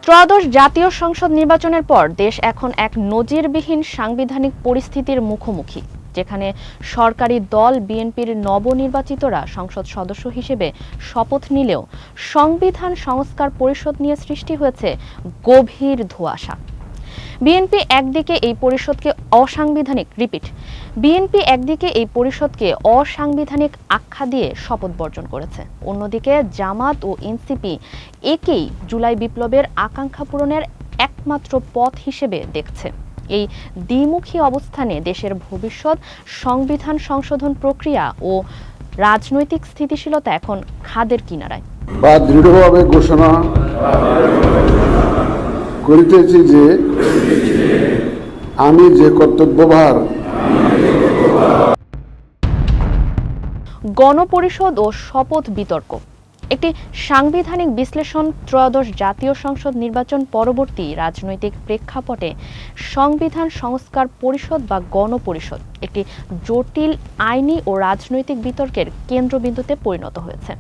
ত্রয়োদশ জাতীয় সংসদ নির্বাচনের পর দেশ এখন এক নজিরবিহীন সাংবিধানিক পরিস্থিতির মুখোমুখি, যেখানে সরকারি দল বিএনপির নবনির্বাচিতরা সংসদ সদস্য হিসেবে শপথ নিলেও সংবিধান সংস্কার পরিষদ নিয়ে সৃষ্টি হয়েছে গভীর ধোঁয়াশা। বিএনপি একদিকে এই পরিষদকে অসাংবিধানিক আখ্যা দিয়ে শপথ বর্জন করেছে, অন্যদিকে জামাত ও এনসিপি একেই জুলাই বিপ্লবের আকাঙ্ক্ষা পূরণের একমাত্র পথ হিসেবে দেখছে। এই দ্বিমুখী অবস্থানে দেশের ভবিষ্যৎ, সংবিধান সংশোধন প্রক্রিয়া ও রাজনৈতিক স্থিতিশীলতা এখন খাদের কিনারায়। দৃঢ়ভাবে ঘোষণা করিতেছি যে আমি যে কর্তব্যভার গণপরিষদ ও শপথ বিতর্ক। একটি সাংবিধানিক বিশ্লেষণ। ত্রয়োদশ জাতীয় সংসদ নির্বাচন পরবর্তী রাজনৈতিক প্রেক্ষাপটে সংবিধান সংস্কার পরিষদ বা গণপরিষদ একটি জটিল আইনি ও রাজনৈতিক বিতর্কের কেন্দ্রবিন্দুতে পরিণত হয়েছে।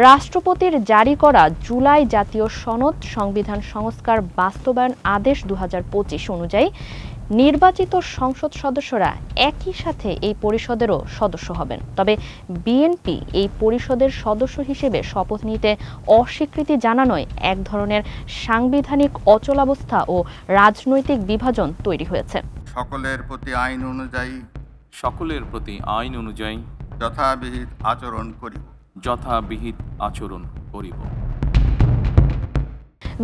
রাষ্ট্রপতির জারি করা জুলাই জাতীয় সনদ সংবিধান সংস্কার বাস্তবায়ন আদেশ 2025 অনুযায়ী নির্বাচিত সংসদ সদস্যরা একই সাথে এই পরিষদেরও সদস্য হবেন। তবে বিএনপি এই পরিষদের সদস্য হিসেবে শপথ নিতে অস্বীকৃতি জানানোয় এক ধরনের সাংবিধানিক অচলাবস্থা ও রাজনৈতিক বিভাজন তৈরি হয়েছে। সকলের প্রতি আইন অনুযায়ী যথাবিহিত আচরণ করিব।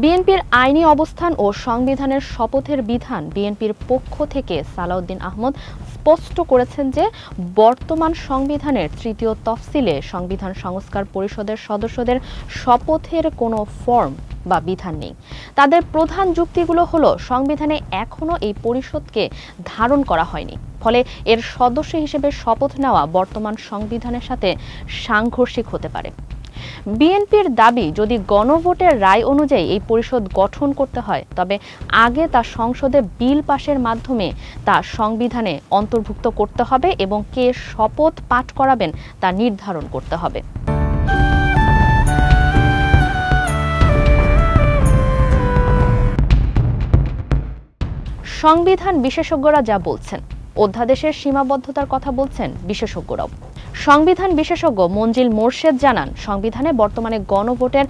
বিএনপির আইনি অবস্থান ও সংবিধানের শপথের বিধান। বিএনপির পক্ষ থেকে সালাউদ্দিন আহমদ স্পষ্ট করেছেন যে বর্তমান সংবিধানের তৃতীয় তফসিলে সংবিধান সংস্কার পরিষদের সদস্যদের শপথের কোনো ফর্ম বা বিধান নেই। তাদের প্রধান যুক্তিগুলো হলো, সংবিধানে এখনো এই পরিষদকে ধারণ করা হয়নি, ফলে এর সদস্য হিসেবে শপথ নেওয়া বর্তমান সংবিধানের সাথে সাংঘর্ষিক হতে পারে। বিএনপির দাবি, যদি গণভোটের রায় অনুযায়ী এই পরিষদ গঠন করতে হয়, তবে আগে তা সংসদে বিল পাশের মাধ্যমে তা সংবিধানে অন্তর্ভুক্ত করতে হবে এবং কে শপথ পাঠ করাবেন তা নির্ধারণ করতে হবে। সংবিধান বিশেষজ্ঞরা যা বলছেন, অধ্যাদেশের সীমাবদ্ধতার কথা বলছেন বিশেষজ্ঞরাও। সংবিধান বিশেষজ্ঞ মঞ্জিল মোরশেদ জানান, সংবিধানে বর্তমানে গণভোটের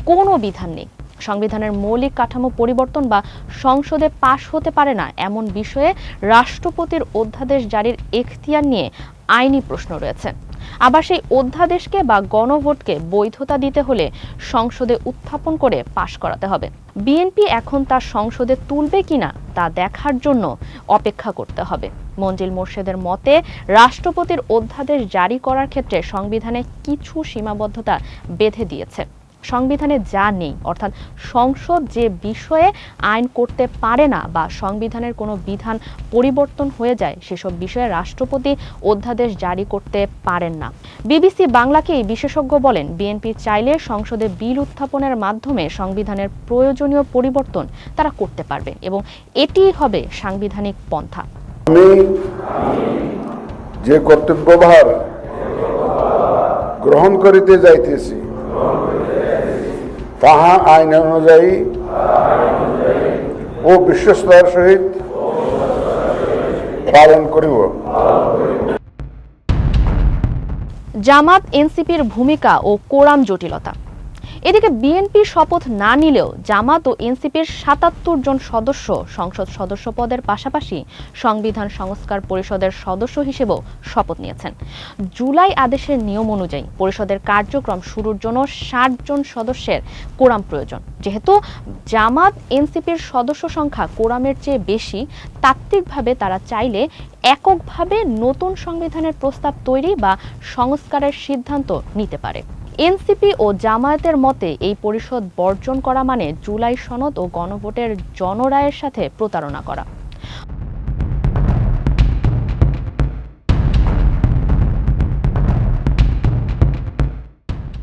কোনো বিধান নেই। সংবিধানের মৌলিক কাঠামো পরিবর্তন বা সংসদে পাশ হতে পারে না এমন বিষয়ে রাষ্ট্রপতির অধ্যাদেশ জারির এখতিয়ার নিয়ে আইনি প্রশ্ন রয়েছে। আবার সেই অধ্যাদেশকে বা গণভোটকে বৈধতা দিতে হলে সংসদে উত্থাপন করে পাশ করাতে হবে। বিএনপি এখন তা সংসদে তুলবে কিনা তা দেখার জন্য অপেক্ষা করতে হবে। মঞ্জিল মোরশেদের মতে, রাষ্ট্রপতির অধ্যাদেশ জারি করার ক্ষেত্রে সংবিধানে কিছু সীমাবদ্ধতা বেঁধে দিয়েছে। সংবিধানে যা নেই, অর্থাৎ সংসদ যে বিষয়ে আইন করতে পারে না বা সংবিধানের কোনো বিধান পরিবর্তন হয়ে যায়, সেসব বিষয়ে রাষ্ট্রপতি অধ্যাদেশ জারি করতে পারেন না। বিবিসি বাংলাকে এই বিশেষজ্ঞ বলেন, বিএনপি চাইলে সংসদে বিল উত্থাপনের মাধ্যমে সংবিধানের প্রয়োজনীয় পরিবর্তন তারা করতে পারবে এবং এটিই হবে সাংবিধানিক পন্থা। আমি যে কর্তব্যভার গ্রহণ করিতে যাইতেছি তাহা আইন অনুযায়ী ও বিশ্বস্ততার সহিত পালন করিব। জামাত এনসিপির ভূমিকা ও কোরাম জটিলতা। এদিকে বিএনপি শপথ না নিলেও জামাত ও এনসিপির ৭৭ জন সদস্য সংসদ সদস্য পদের পাশাপাশি সংবিধান সংস্কার পরিষদের সদস্য হিসেবেও শপথ নিয়েছেন। জুলাই আদেশের নিয়ম অনুযায়ী পরিষদের কার্যক্রম শুরুর জন্য ৬০ জন সদস্যের কোরাম প্রয়োজন। যেহেতু জামাত এনসিপির সদস্য সংখ্যা কোরামের চেয়ে বেশি, তাত্ত্বিকভাবে তারা চাইলে এককভাবে নতুন সংবিধানের প্রস্তাব তৈরি বা সংস্কারের সিদ্ধান্ত নিতে পারে। এনসিপি ও জামায়াতের মতে এই পরিষদ বর্জন করা মানে জুলাই সনদ ও গণভোটের জনরায়ের সাথে প্রতারণা করা।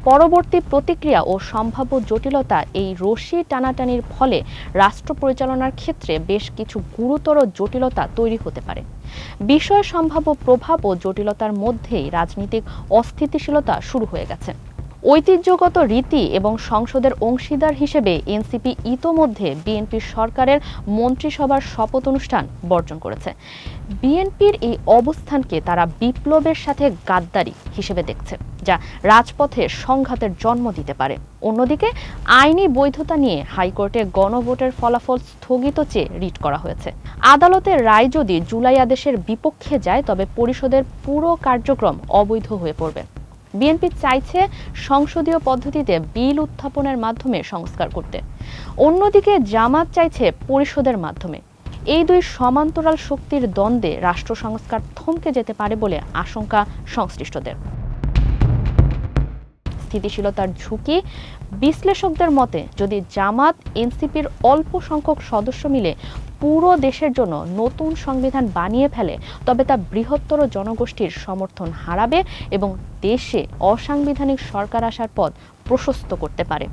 পরবর্তী প্রতিক্রিয়া ও সম্ভাব্য জটিলতা। এই রশি টানাটানির ফলে রাষ্ট্র পরিচালনার ক্ষেত্রে বেশ কিছু গুরুতর জটিলতা তৈরি হতে পারে। বিষয় সম্ভাব্য প্রভাব ও জটিলতার মধ্যেই রাজনৈতিক অস্থিতিশীলতা শুরু হয়ে গেছে। ঐতিহ্যগত রীতি এবং সংসদের অংশীদার হিসেবে এনসিপি ইতোমধ্যে বিএনপির সরকারের মন্ত্রিসভার শপথ অনুষ্ঠান বর্জন করেছে। বিএনপির এই অবস্থানকে তারা বিপ্লবের সাথে গাদ্দারি হিসেবে দেখছে, যা রাজপথে সংঘাতের জন্ম দিতে পারে। অন্যদিকে আইনি বৈধতা নিয়ে হাইকোর্টে গণভোটের ফলাফল স্থগিত চেয়ে রিট করা হয়েছে। আদালতের রায় যদি জুলাই আদেশের বিপক্ষে যায়, তবে পরিষদের পুরো কার্যক্রম অবৈধ হয়ে পড়বে। বিএনপি চাইছে সংসদীয় পদ্ধতিতে বিল উত্থাপনের মাধ্যমে সংস্কার করতে, অন্যদিকে জামাত চাইছে পরিষদের মাধ্যমে। এই দুই সমান্তরাল শক্তির দ্বন্দ্বে রাষ্ট্র সংস্কার থমকে যেতে পারে বলে আশঙ্কা সংশ্লিষ্টদের। স্থিতিশীলতার ঝুঁকি বিশ্লেষকদের মতে, যদি জামাত এনসিপির অল্প সংখ্যক সদস্য মিলে পুরো দেশের জন্য নতুন সংবিধান বানিয়ে ফেলে, তবে তা বৃহত্তর জনগোষ্ঠীর সমর্থন হারাবে এবং দেশে অসাংবিধানিক সরকার আসার পথ প্রশস্ত করতে পারে।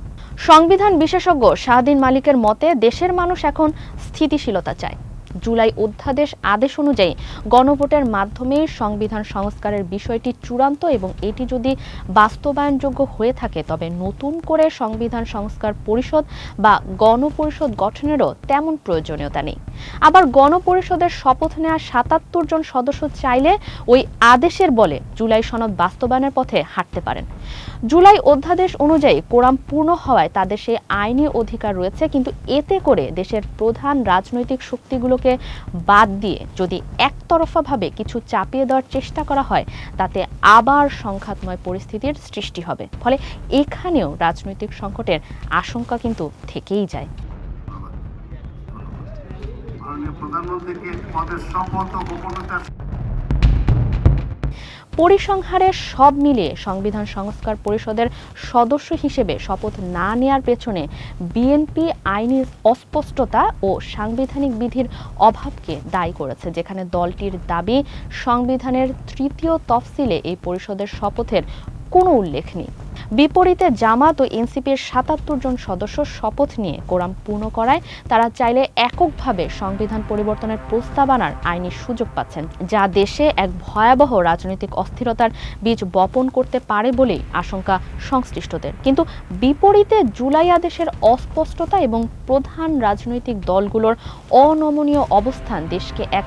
সংবিধান বিশেষজ্ঞ শাহদিন মালিকের মতে, দেশের মানুষ এখন স্থিতিশীলতা চায়। জুলাই অধ্যাদেশ আদেশ অনুযায়ী গণভোটের মাধ্যমে সংবিধান সংস্কারের বিষয়টি চূড়ান্ত এবং এটি যদি বাস্তবায়নযোগ্য হয়ে থাকে, তবে নতুন করে সংবিধান সংস্কার পরিষদ বা গণপরিষদ গঠনেরও তেমন প্রয়োজনীয়তা নেই। আবার গণপরিষদের শপথ নেওয়া ৭৭ জন সদস্য চাইলে ওই আদেশের বলে জুলাই সনদ বাস্তবায়নের পথে হাঁটতে পারেন। জুলাই অধ্যাদেশ অনুযায়ী কোরাম পূর্ণ হওয়ায় তাদের সেই আইনি অধিকার রয়েছে, কিন্তু এতে করে দেশের প্রধান রাজনৈতিক শক্তিগুলোকে বাদ দিয়ে যদি একতরফাভাবে কিছু চাপিয়ে দেওয়ার চেষ্টা করা হয়, তাতে আবার সংঘাতময় পরিস্থিতির সৃষ্টি হবে। ফলে এখানেও রাজনৈতিক সংকটের আশঙ্কা কিন্তু থেকেই যায়। পরিসংহারে সব মিলিয়ে সংবিধান সংস্কার পরিষদের সদস্য হিসেবে শপথ না নেয়ার পেছনে বিএনপি আইনি অস্পষ্টতা ও সাংবিধানিক বিধির অভাবকে দায়ী করেছে, যেখানে দলটির দাবি সংবিধানের ৩য় তফসিলে এই পরিষদের শপথের কোনো উল্লেখ নেই। বিপরীতে জামাত ও এনসিপির ৭৭ জন সদস্য শপথ নিয়ে কোরাম পূর্ণ করায় তারা চাইলে এককভাবে সংবিধান পরিবর্তনের প্রস্তাব আনার আইনি সুযোগ পাচ্ছেন, যা দেশে এক ভয়াবহ রাজনৈতিক অস্থিরতার বীজ বপন করতে পারে বলেই আশঙ্কা সংশ্লিষ্টদের। কিন্তু বিপরীতে জুলাই আদেশের অস্পষ্টতা এবং প্রধান রাজনৈতিক দলগুলোর অনমনীয় অবস্থান দেশকে এক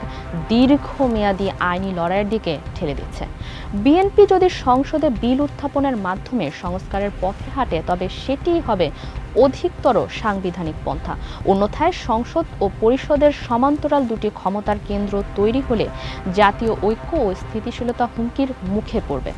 দীর্ঘমেয়াদী আইনি লড়াইয়ের দিকে ঠেলে দিচ্ছে। বিএনপি যদি সংসদে বিল উত্থাপনের মাধ্যমে সংস্কারের পথে হাঁটে, তবে সেটিই হবে অধিকতর সাংবিধানিক পন্থা। অন্যথায় সংসদ ও পরিষদের সমান্তরাল দুটি ক্ষমতার কেন্দ্র তৈরি হলে জাতীয় ঐক্য ও স্থিতিশীলতা হুমকির মুখে পড়বে।